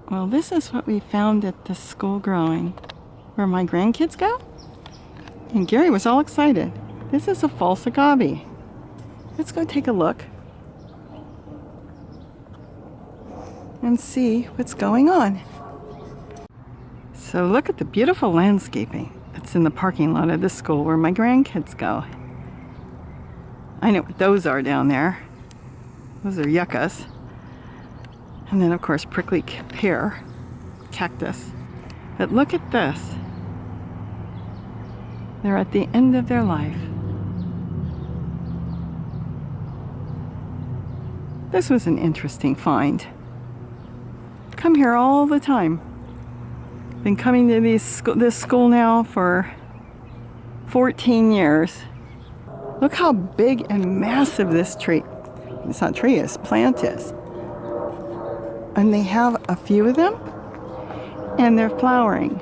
Well, this is what we found at the school growing, where my grandkids go. And Gary was all excited. This is a false agave. Let's go take a look and see what's going on. So look at the beautiful landscaping that's in the parking lot of this school where my grandkids go. I know what those are down there. Those are yuccas. And then of course prickly pear, cactus. But look at this. They're at the end of their life. This was an interesting find. Come here all the time. Been coming to this school now for 14 years. Look how big and massive this tree, it's not tree, this plant is. And they have a few of them, and they're flowering.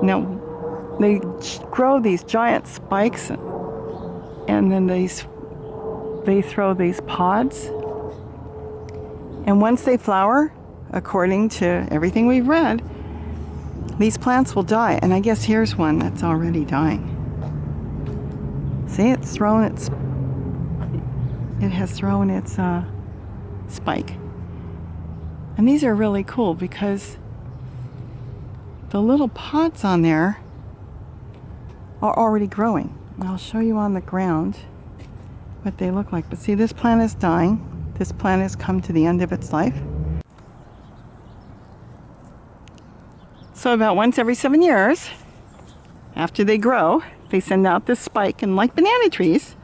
Now, they grow these giant spikes, and then they throw these pods. And once they flower, according to everything we've read, these plants will die. And I guess here's one that's already dying. See, it has thrown its spike. And these are really cool because the little pods on there are already growing. And I'll show you on the ground what they look like. But see, this plant is dying. This plant has come to the end of its life. So about once every 7 years, after they grow, they send out this spike, and like banana trees,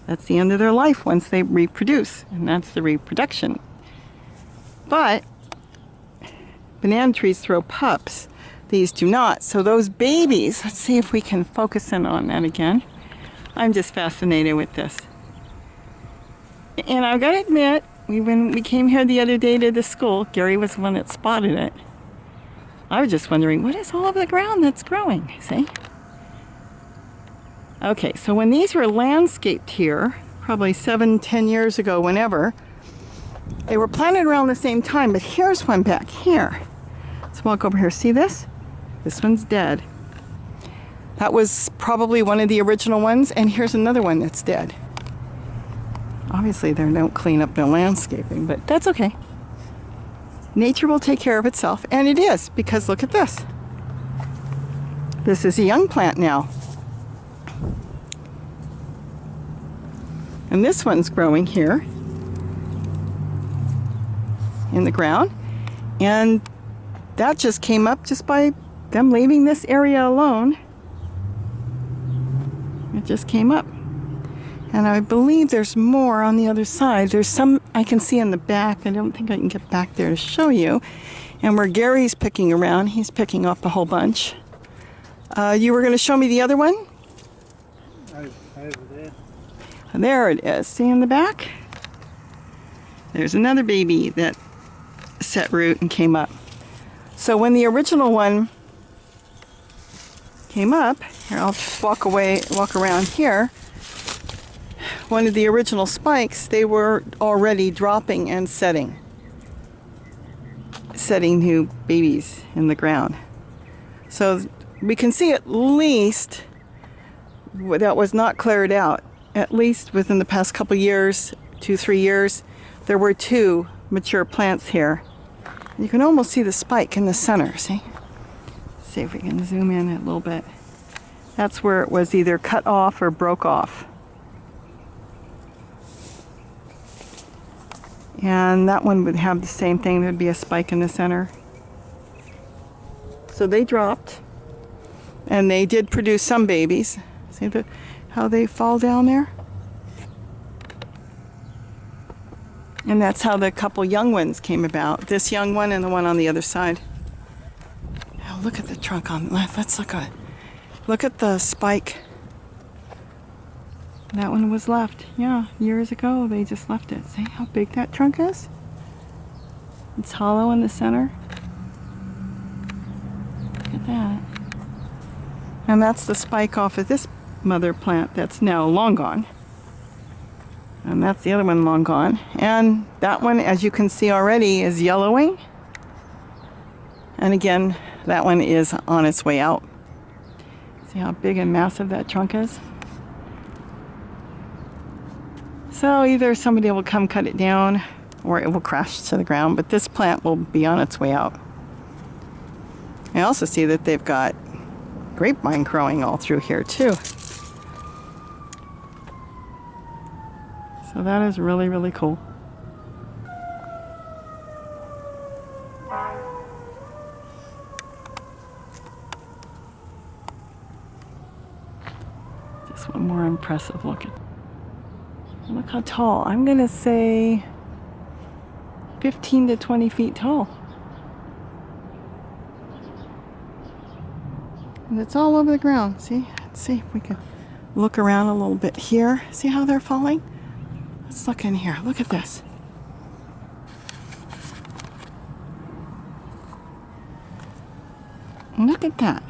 that's the end of their life once they reproduce, and that's the reproduction. But banana trees throw pups. These do not. So those babies, let's see if we can focus in on that again. I'm just fascinated with this. And I've got to admit, when we came here the other day to the school, Gary was the one that spotted it. I was just wondering, what is all over the ground that's growing, see? Okay, so when these were landscaped here, probably 7-10 years ago, whenever, they were planted around the same time, but here's one back here. Let's walk over here. See this? This one's dead. That was probably one of the original ones, and here's another one that's dead. Obviously, they don't clean up their landscaping, but that's okay. Nature will take care of itself, and it is, because look at this. This is a young plant now. And this one's growing here in the ground, and that just came up just by them leaving this area alone. It just came up. And I believe there's more on the other side. There's some I can see in the back. I don't think I can get back there to show you. And where Gary's picking around, he's picking up a whole bunch. You were going to show me the other one? Over there. There it is. See in the back? There's another baby that set root and came up. So when the original one came up, here I'll just walk around here. One of the original spikes, they were already dropping and setting new babies in the ground. So we can see at least that was not cleared out. At least within the past couple years, 2-3 years, there were 2 mature plants here. You can almost see the spike in the center, see? Let's see if we can zoom in a little bit. That's where it was either cut off or broke off. And that one would have the same thing. There'd be a spike in the center. So they dropped, and they did produce some babies. See how they fall down there? And that's how the couple young ones came about. This young one and the one on the other side. Now look at the trunk on the left. Let's look at it. Look at the spike. That one was left. Yeah, years ago they just left it. See how big that trunk is? It's hollow in the center. Look at that. And that's the spike off of this mother plant that's now long gone. And that's the other one long gone. And that one, as you can see already, is yellowing. And again, that one is on its way out. See how big and massive that trunk is? So either somebody will come cut it down or it will crash to the ground, but this plant will be on its way out. I also see that they've got grapevine growing all through here too. So that is really, really cool. Just one more impressive looking. Look how tall. I'm gonna say 15 to 20 feet tall. And it's all over the ground. See? Let's see if we can look around a little bit here. See how they're falling? Let's look in here. Look at this. Look at that.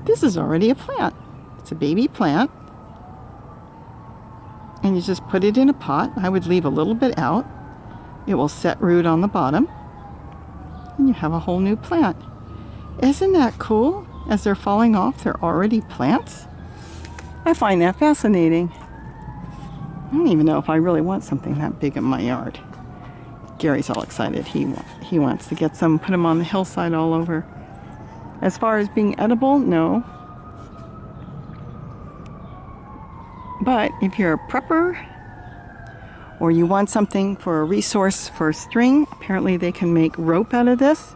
This is already a plant. It's a baby plant. And you just put it in a pot. I would leave a little bit out. It will set root on the bottom. And you have a whole new plant. Isn't that cool? As they're falling off, they're already plants. I find that fascinating. I don't even know if I really want something that big in my yard. Gary's all excited. He wants to get some, put them on the hillside all over. As far as being edible, no. But if you're a prepper or you want something for a resource for string, apparently they can make rope out of this.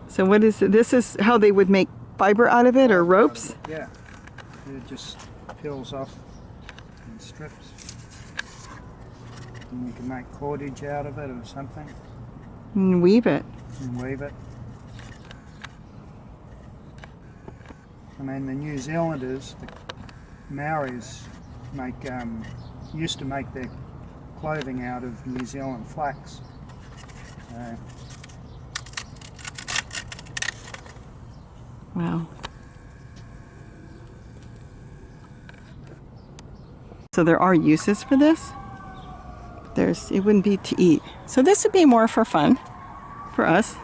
So what is it? This is how they would make fiber out of it, or ropes? Yeah, it just peels off in strips. And you can make cordage out of it or something. And weave it. And weave it. I mean, the New Zealanders, the Maoris, used to make their clothing out of New Zealand flax. Wow. So there are uses for this. It wouldn't be to eat. So this would be more for fun for us.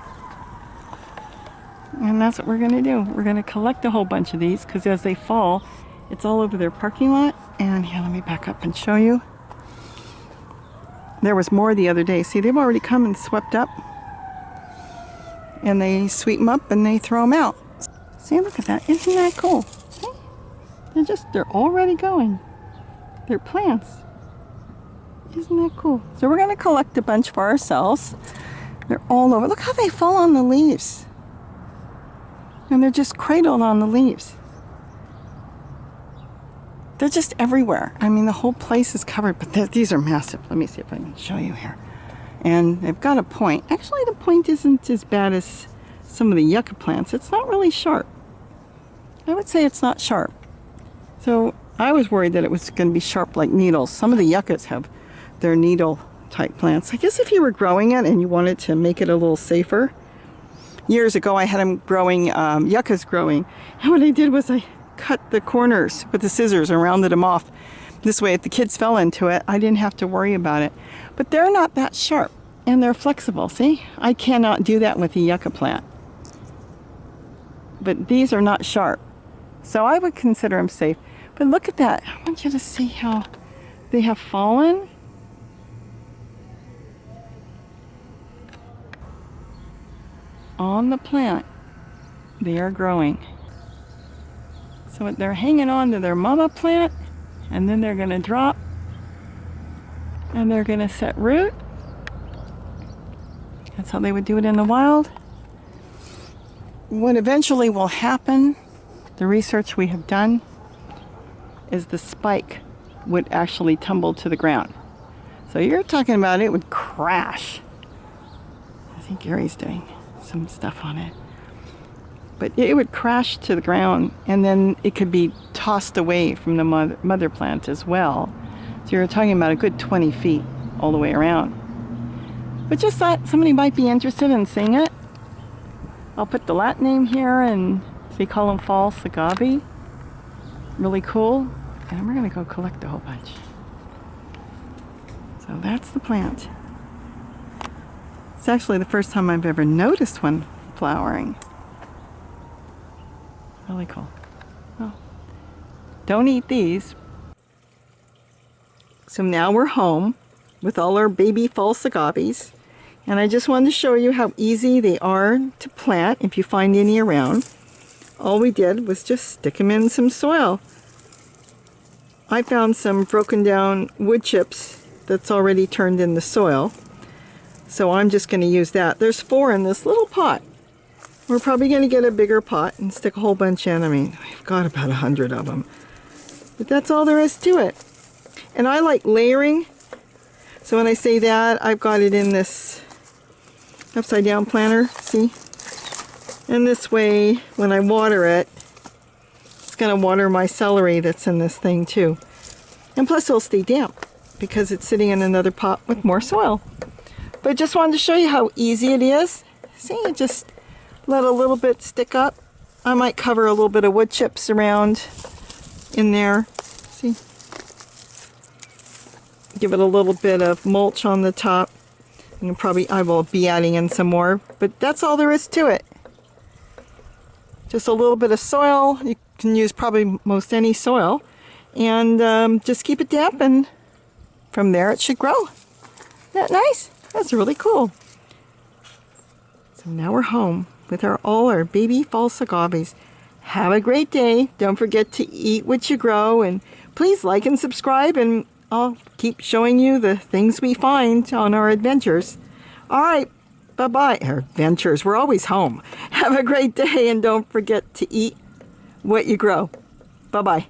And that's what we're going to do. We're going to collect a whole bunch of these because as they fall, it's all over their parking lot. And here, let me back up and show you. There was more the other day. See, they've already come and swept up. And they sweep them up and they throw them out. See, look at that. Isn't that cool? See? They're already going. They're plants. Isn't that cool? So we're going to collect a bunch for ourselves. They're all over. Look how they fall on the leaves. And they're just cradled on the leaves. They're just everywhere. I mean, the whole place is covered, but these are massive. Let me see if I can show you here. And they've got a point. Actually, the point isn't as bad as some of the yucca plants. It's not really sharp. I would say it's not sharp. So I was worried that it was going to be sharp like needles. Some of the yuccas have their needle type plants. I guess if you were growing it and you wanted to make it a little safer. Years ago I had them growing, yuccas growing. And what I did was I cut the corners with the scissors and rounded them off. This way if the kids fell into it, I didn't have to worry about it. But they're not that sharp and they're flexible. See, I cannot do that with a yucca plant. But these are not sharp. So I would consider them safe. But look at that. I want you to see how they have fallen. On the plant. They are growing. So they're hanging on to their mama plant, and then they're going to drop, and they're going to set root. That's how they would do it in the wild. What eventually will happen, the research we have done, is the spike would actually tumble to the ground. So you're talking about it would crash. I think Gary's doing some stuff on it. But it would crash to the ground, and then it could be tossed away from the mother plant as well. So you're talking about a good 20 feet all the way around. But just thought somebody might be interested in seeing it. I'll put the Latin name here, and they call them false agave. Really cool. And we're going to go collect a whole bunch. So that's the plant. It's actually the first time I've ever noticed one flowering. Really cool. Oh, don't eat these. So now we're home with all our baby false agaves. And I just wanted to show you how easy they are to plant if you find any around. All we did was just stick them in some soil. I found some broken down wood chips that's already turned into soil. So I'm just going to use that. There's 4 in this little pot. We're probably going to get a bigger pot and stick a whole bunch in. I mean, I've got about 100 of them. But that's all there is to it. And I like layering. So when I say that, I've got it in this upside down planter, see? And this way, when I water it, it's going to water my celery that's in this thing too. And plus it'll stay damp because it's sitting in another pot with more soil. But just wanted to show you how easy it is. See, you just let a little bit stick up. I might cover a little bit of wood chips around in there. See? Give it a little bit of mulch on the top. And I will be adding in some more, but that's all there is to it. Just a little bit of soil. You can use probably most any soil. And just keep it damp, and from there it should grow. Isn't that nice? That's really cool. So now we're home with all our baby false agaves. Have a great day. Don't forget to eat what you grow, and please like and subscribe, and I'll keep showing you the things we find on our adventures. All right, bye-bye. Our adventures, we're always home. Have a great day, and don't forget to eat what you grow. Bye-bye.